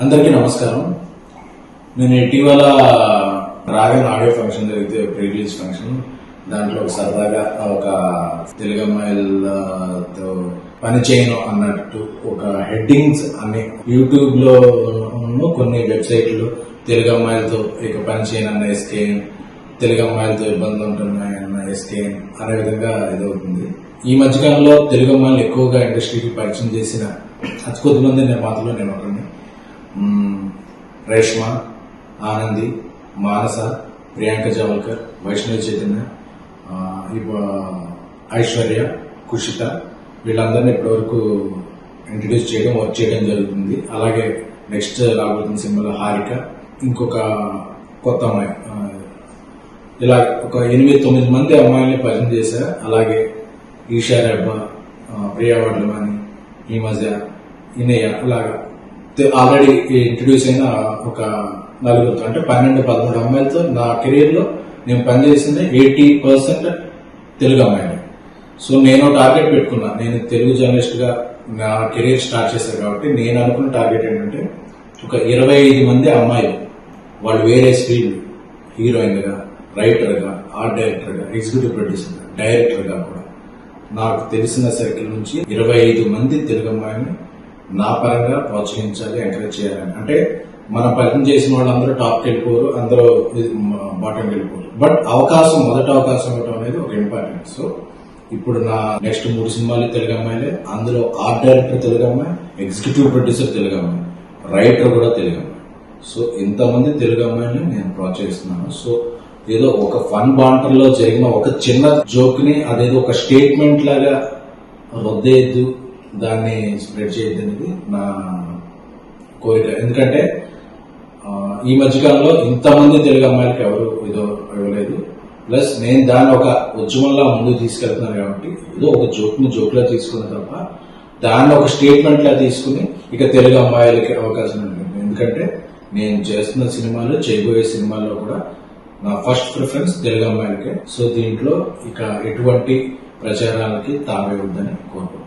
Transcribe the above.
అందరికీ నమస్కారం. నేను ఇటీవల రాగన్ ఆడియో ఫంక్షన్ జరిగితే ప్రీ రిలీజ్ ఫంక్షన్, దాంట్లో సరదాగా ఒక తెలుగు అమ్మాయిలతో పని చేయను అన్నట్టు ఒక హెడ్డింగ్స్ అన్ని యూట్యూబ్ లో కొన్ని వెబ్సైట్లు తెలుగు అమ్మాయిలతో ఇక పని చేయను అన్న ఎస్కేఎం, తెలుగు అమ్మాయిలతో ఇబ్బందులు ఉంటున్నాయన్న ఎస్కేఎం అనే విధంగా ఇదవుతుంది. ఈ మధ్యకాలంలో తెలుగు అమ్మాయిలు ఎక్కువగా ఇండస్ట్రీకి పరిచయం చేసిన అతి కొద్ది మంది నిర్మాతలు నేను ఒకరిని. రేష్మ, ఆనంది, మానస, ప్రియాంక జావల్కర్, వైష్ణవి చైతన్య, ఐశ్వర్య, కుషిత, వీళ్ళందరినీ ఇప్పటివరకు ఇంట్రడ్యూస్ చేయడం, వర్క్ చేయడం జరుగుతుంది. అలాగే నెక్స్ట్ రాబోతున్న సినిమాలో హారిక, ఇంకొక కొత్త అమ్మాయి, ఇలా ఒక 8-9 మంది అమ్మాయిల్ని పరిచయం చేశారు. అలాగే ఈషా రెబ్బా, ప్రియా వడ్లవాణి, ఈ మధ్య ఇనయ్య, అలాగా ఆల్రెడీ ఇంట్రడ్యూస్ అయిన ఒక 4 అంటే 12-13 అమ్మాయిలతో నా కెరీర్ లో నేను పనిచేసింది 80% తెలుగు అమ్మాయిలు. సో నేను టార్గెట్ పెట్టుకున్నా. నేను తెలుగు జర్నలిస్ట్ గా నా కెరీర్ స్టార్ట్ చేశాను కాబట్టి నేను అనుకున్న టార్గెట్ ఏంటంటే ఒక 25 మంది అమ్మాయిలు, వాళ్ళు వేరే ఫీల్డ్, హీరోయిన్ గా, రైటర్ గా, ఆర్ట్ డైరెక్టర్ గా, ఎగ్జిక్యూటివ్ ప్రొడ్యూసర్ గా, డైరెక్టర్ గా కూడా నాకు తెలిసిన సర్కిల్ నుంచి 25 మంది తెలుగు అమ్మాయిని నా పరంగా ప్రోత్సహించాలి, ఎంకరేజ్ చేయాలని. అంటే మనం పరిచయం చేసిన వాళ్ళందరూ టాప్కి వెళ్ళిపోరు, అందరూ బాటంకి వెళ్ళిపోరు. బట్ మొదటి అవకాశం ఇవ్వడం అనేది ఒక ఇంపార్టెంట్. సో ఇప్పుడు నా నెక్స్ట్ 3 సినిమాలు తెలుగు అమ్మాయిలే. అందులో ఆర్ట్ డైరెక్టర్ తెలుగు అమ్మాయి, ఎగ్జిక్యూటివ్ ప్రొడ్యూసర్ తెలుగు అమ్మాయి, రైటర్ కూడా తెలుగు అమ్మాయి. సో ఇంతమంది తెలుగు అమ్మాయిని నేను ప్రోత్సహిస్తున్నాను. సో ఏదో ఒక ఫన్ బాంటర్ లో జరిగిన ఒక చిన్న జోక్ ని అదేదో ఒక స్టేట్మెంట్ లాగా వద్దేయద్దు, దాన్ని స్ప్రెడ్ చేయద్దు అనేది నా కోరిక. ఎందుకంటే ఈ మధ్యకాలంలో ఇంతమంది తెలుగు అమ్మాయిలకి ఎవరు ఇవ్వలేదు. ప్లస్ నేను దాన్ని ఒక ఉద్యమంలా ముందుకు తీసుకెళ్తున్నాను కాబట్టి ఏదో ఒక జోక్ లా తీసుకున్న తప్ప దాన్ని ఒక స్టేట్మెంట్ లా తీసుకుని ఇక తెలుగు అమ్మాయిలకి అవకాశం ఉంటుంది. ఎందుకంటే నేను చేస్తున్న సినిమాలు, చేయబోయే సినిమాల్లో కూడా నా ఫస్ట్ ప్రిఫరెన్స్ తెలుగు అమ్మాయిలకే. సో దీంట్లో ఇక ఎటువంటి ప్రచారాలకి తావే వద్దని కోరుకుంటున్నాను.